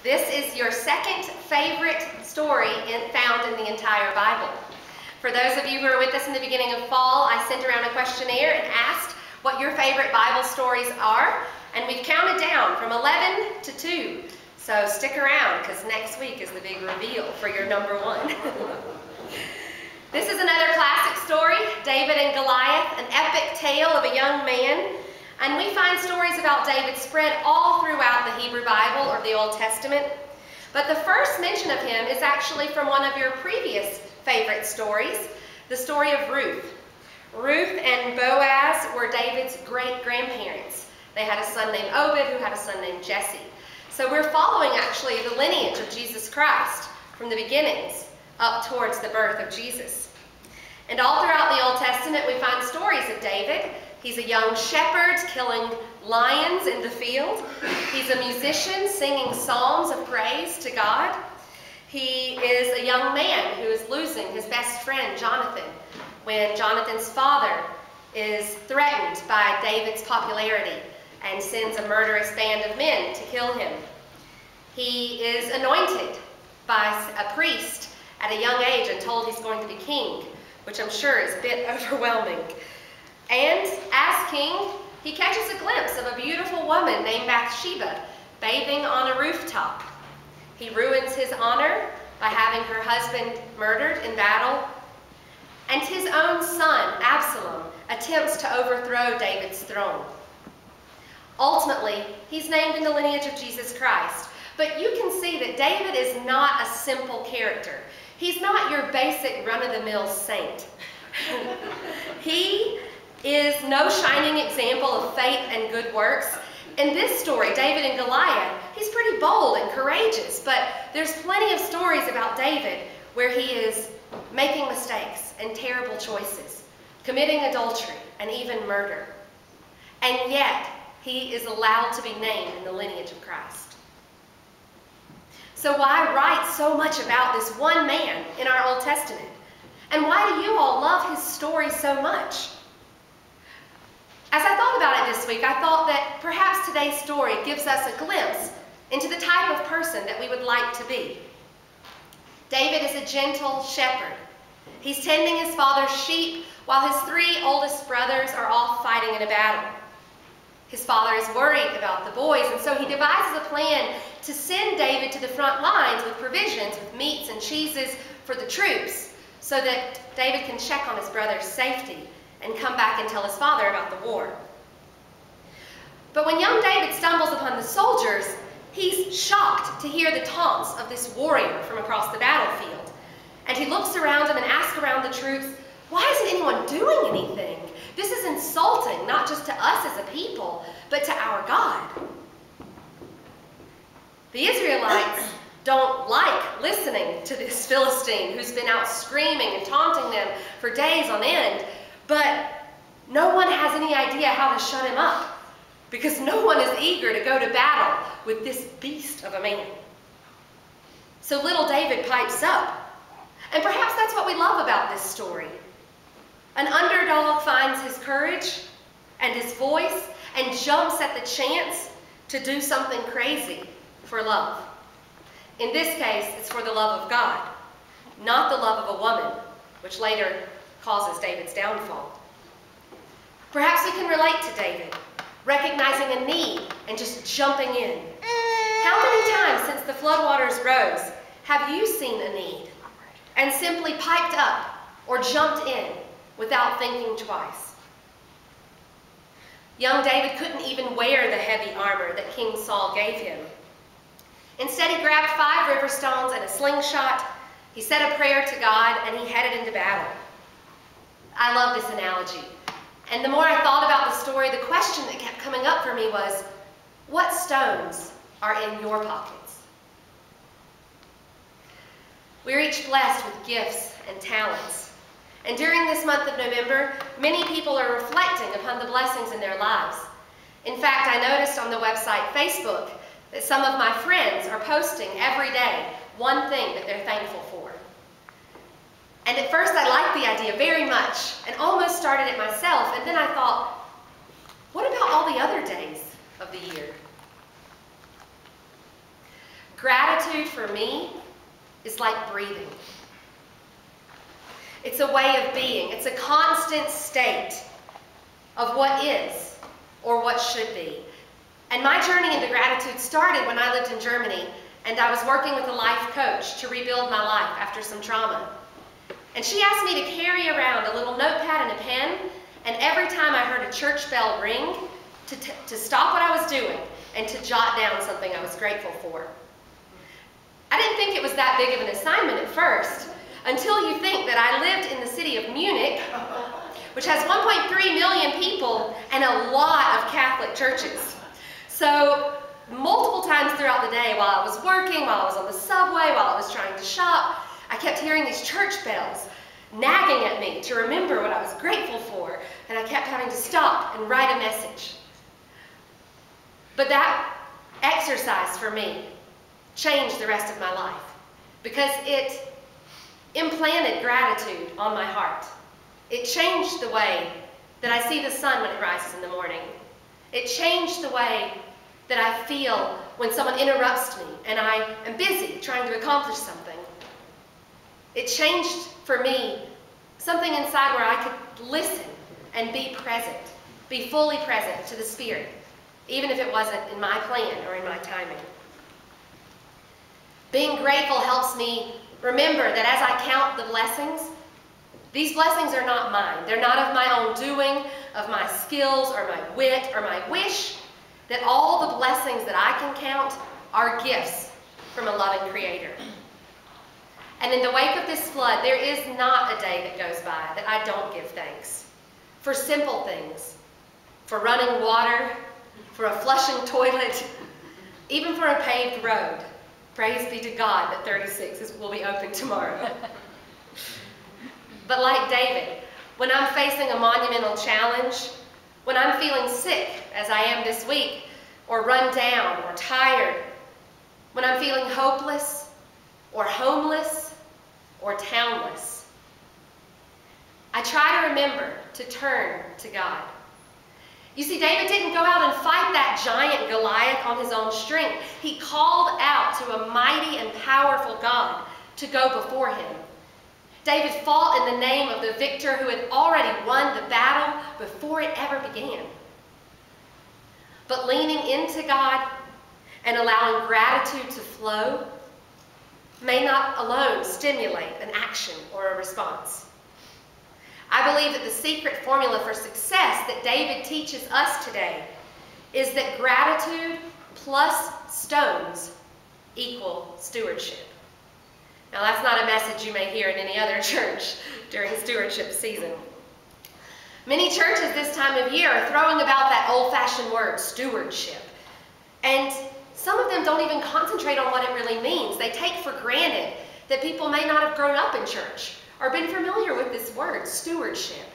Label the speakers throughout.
Speaker 1: This is your second favorite story found in the entire Bible. For those of you who were with us in the beginning of fall, I sent around a questionnaire and asked what your favorite Bible stories are, and we've counted down from 11 to 2. So stick around, because next week is the big reveal for your number one. This is another classic story, David and Goliath, an epic tale of a young man. And we find stories about David spread all throughout the Hebrew Bible or the Old Testament. But the first mention of him is actually from one of your previous favorite stories, the story of Ruth. Ruth and Boaz were David's great-grandparents. They had a son named Obed who had a son named Jesse. So we're following actually the lineage of Jesus Christ from the beginnings up towards the birth of Jesus. And all throughout the Old Testament we find stories of David. He's a young shepherd killing lions in the field. He's a musician singing psalms of praise to God. He is a young man who is losing his best friend, Jonathan, when Jonathan's father is threatened by David's popularity and sends a murderous band of men to kill him. He is anointed by a priest at a young age and told he's going to be king, which I'm sure is a bit overwhelming. And as king, he catches a glimpse of a beautiful woman named Bathsheba bathing on a rooftop. He ruins his honor by having her husband murdered in battle. And his own son, Absalom, attempts to overthrow David's throne. Ultimately, he's named in the lineage of Jesus Christ. But you can see that David is not a simple character. He's not your basic run-of-the-mill saint. He is no shining example of faith and good works. In this story, David and Goliath, he's pretty bold and courageous, but there's plenty of stories about David where he is making mistakes and terrible choices, committing adultery and even murder. And yet, he is allowed to be named in the lineage of Christ. So why write so much about this one man in our Old Testament? And why do you all love his story so much? As I thought about it this week, I thought that perhaps today's story gives us a glimpse into the type of person that we would like to be. David is a gentle shepherd. He's tending his father's sheep while his 3 oldest brothers are off fighting in a battle. His father is worried about the boys, and so he devises a plan to send David to the front lines with provisions, with meats and cheeses for the troops, so that David can check on his brother's safety and come back and tell his father about the war. But when young David stumbles upon the soldiers, he's shocked to hear the taunts of this warrior from across the battlefield. And he looks around him and asks around the troops, "Why isn't anyone doing anything? This is insulting, not just to us as a people, but to our God." The Israelites don't like listening to this Philistine who's been out screaming and taunting them for days on end. But no one has any idea how to shut him up, because no one is eager to go to battle with this beast of a man. So little David pipes up. And perhaps that's what we love about this story. An underdog finds his courage and his voice and jumps at the chance to do something crazy for love. In this case, it's for the love of God, not the love of a woman, which later causes David's downfall. Perhaps we can relate to David, recognizing a need and just jumping in. How many times since the floodwaters rose have you seen a need and simply piped up or jumped in without thinking twice? Young David couldn't even wear the heavy armor that King Saul gave him. Instead, he grabbed 5 river stones and a slingshot. He said a prayer to God, and he headed into battle. I love this analogy. And the more I thought about the story, the question that kept coming up for me was, what stones are in your pockets? We're each blessed with gifts and talents. And during this month of November, many people are reflecting upon the blessings in their lives. In fact, I noticed on the website Facebook that some of my friends are posting every day one thing that they're thankful for. And at first I liked the idea very much and almost started it myself, and then I thought, what about all the other days of the year? Gratitude for me is like breathing. It's a way of being. It's a constant state of what is or what should be. And my journey into gratitude started when I lived in Germany and I was working with a life coach to rebuild my life after some trauma. And she asked me to carry around a little notepad and a pen, and every time I heard a church bell ring, to stop what I was doing and to jot down something I was grateful for. I didn't think it was that big of an assignment at first, until you think that I lived in the city of Munich, which has 1.3 million people and a lot of Catholic churches. So multiple times throughout the day, while I was working, while I was on the subway, while I was trying to shop, I kept hearing these church bells nagging at me to remember what I was grateful for, and I kept having to stop and write a message. But that exercise for me changed the rest of my life because it implanted gratitude on my heart. It changed the way that I see the sun when it rises in the morning. It changed the way that I feel when someone interrupts me and I am busy trying to accomplish something. It changed for me something inside where I could listen and be present, be fully present to the Spirit, even if it wasn't in my plan or in my timing. Being grateful helps me remember that as I count the blessings, these blessings are not mine. They're not of my own doing, of my skills or my wit or my wish, that all the blessings that I can count are gifts from a loving Creator. And in the wake of this flood, there is not a day that goes by that I don't give thanks for simple things, for running water, for a flushing toilet, even for a paved road. Praise be to God that 36 will be open tomorrow. But like David, when I'm facing a monumental challenge, when I'm feeling sick, as I am this week, or run down, or tired, when I'm feeling hopeless, or homeless, or townless, I try to remember to turn to God. You see, David didn't go out and fight that giant Goliath on his own strength. He called out to a mighty and powerful God to go before him. David fought in the name of the victor who had already won the battle before it ever began. But leaning into God and allowing gratitude to flow may not alone stimulate an action or a response. I believe that the secret formula for success that David teaches us today is that gratitude plus stones equal stewardship. Now, that's not a message you may hear in any other church during stewardship season. Many churches this time of year are throwing about that old-fashioned word, stewardship. And some of them don't even concentrate on what it really means. They take for granted that people may not have grown up in church or been familiar with this word, stewardship.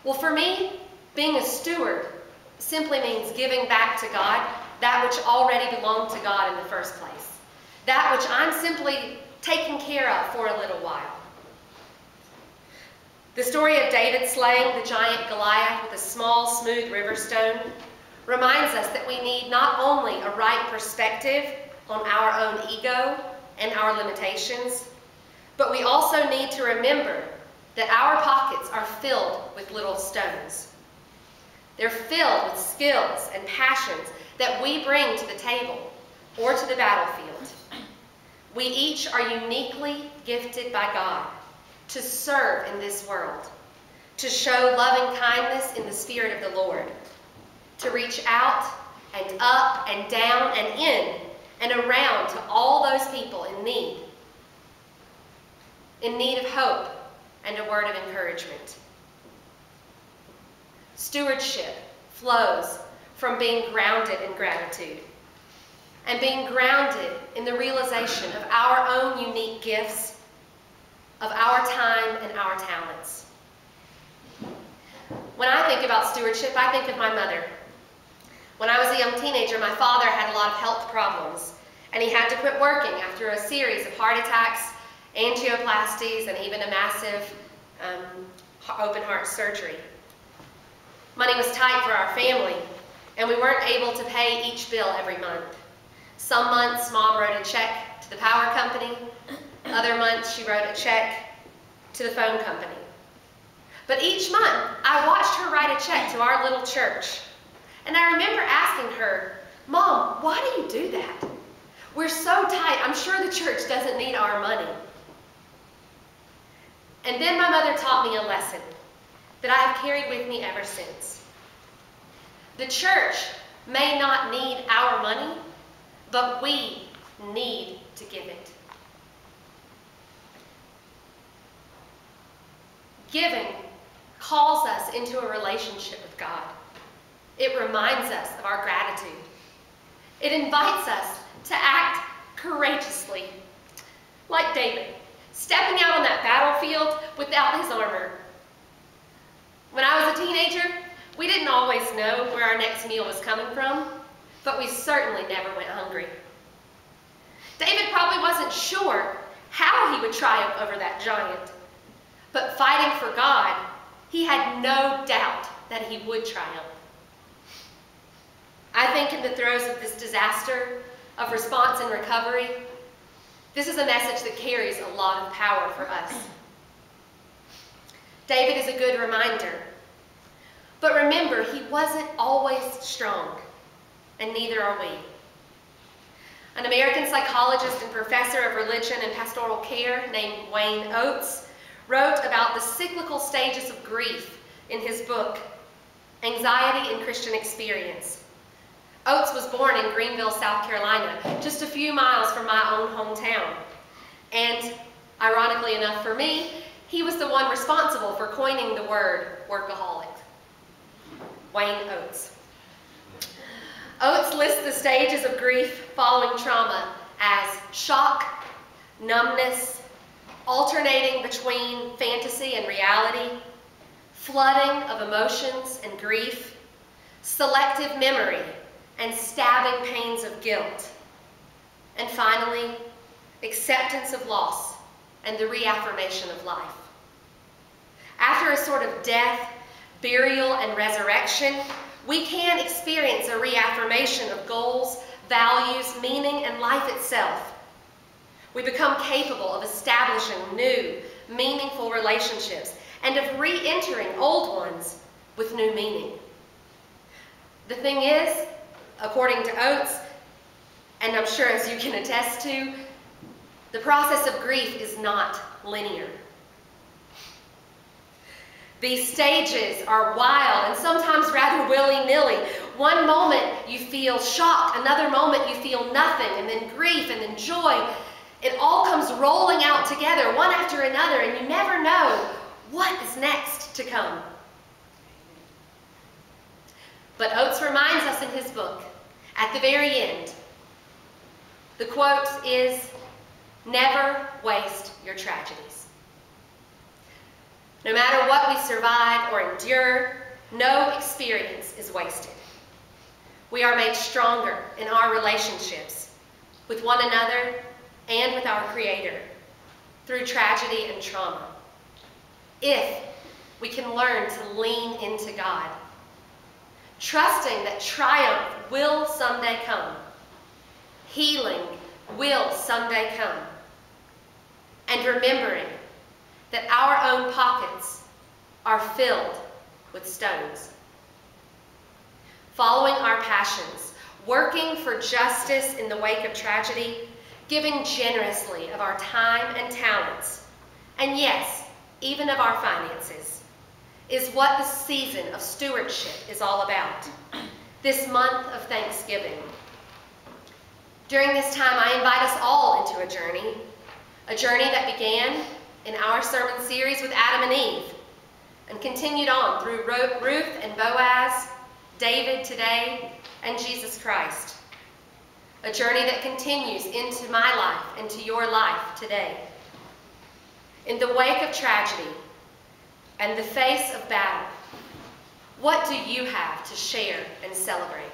Speaker 1: Well, for me, being a steward simply means giving back to God that which already belonged to God in the first place. That which I'm simply taken care of for a little while. The story of David slaying the giant Goliath with a small, smooth river stone reminds us that we need not only a right perspective on our own ego and our limitations, but we also need to remember that our pockets are filled with little stones. They're filled with skills and passions that we bring to the table or to the battlefield. We each are uniquely gifted by God to serve in this world, to show loving kindness in the Spirit of the Lord, to reach out and up and down and in and around to all those people in need of hope and a word of encouragement. Stewardship flows from being grounded in gratitude and being grounded in the realization of our own unique gifts, of our time and our talents. When I think about stewardship, I think of my mother. When I was a young teenager, my father had a lot of health problems, and he had to quit working after a series of heart attacks, angioplasties, and even a massive open heart surgery. Money was tight for our family, and we weren't able to pay each bill every month. Some months, Mom wrote a check to the power company. Other months, she wrote a check to the phone company. But each month, I watched her write a check to our little church. And I remember asking her, Mom, why do you do that? We're so tight, I'm sure the church doesn't need our money. And then my mother taught me a lesson that I have carried with me ever since. The church may not need our money, but we need to give it. Giving calls us into a relationship with God. It reminds us of our gratitude. It invites us to act courageously, like David, stepping out on that battlefield without his armor. When I was a teenager, we didn't always know where our next meal was coming from, but we certainly never went hungry. David probably wasn't sure how he would triumph over that giant, but fighting for God, he had no doubt that he would triumph. I think in the throes of this disaster, of response and recovery, this is a message that carries a lot of power for us. David is a good reminder. But remember, he wasn't always strong, and neither are we. An American psychologist and professor of religion and pastoral care named Wayne Oates wrote about the cyclical stages of grief in his book, Anxiety and Christian Experience. Oates was born in Greenville, South Carolina, just a few miles from my own hometown. And ironically enough for me, he was the one responsible for coining the word workaholic. Wayne Oates. Oates lists the stages of grief following trauma as shock, numbness, alternating between fantasy and reality, flooding of emotions and grief, selective memory, and stabbing pains of guilt. And finally, acceptance of loss and the reaffirmation of life. After a sort of death, burial, and resurrection, we can experience a reaffirmation of goals, values, meaning, and life itself. We become capable of establishing new, meaningful relationships and of re-entering old ones with new meaning. The thing is, according to Oates, and I'm sure as you can attest to, the process of grief is not linear. These stages are wild and sometimes rather willy-nilly. One moment you feel shock, another moment you feel nothing, and then grief, and then joy. It all comes rolling out together, one after another, and you never know what is next to come. But Oates reminds us in his book, at the very end, the quote is, "Never waste your tragedies." No matter what we survive or endure, no experience is wasted. We are made stronger in our relationships with one another and with our Creator through tragedy and trauma, if we can learn to lean into God, trusting that triumph will someday come, healing will someday come, and remembering that our own pockets are filled with stones. Following our passions, working for justice in the wake of tragedy, giving generously of our time and talents, and yes, even of our finances, is what the season of stewardship is all about, this month of Thanksgiving. During this time, I invite us all into a journey that began in our sermon series with Adam and Eve, and continued on through Ruth and Boaz, David today, and Jesus Christ. A journey that continues into my life, into your life today. In the wake of tragedy and the face of battle, what do you have to share and celebrate?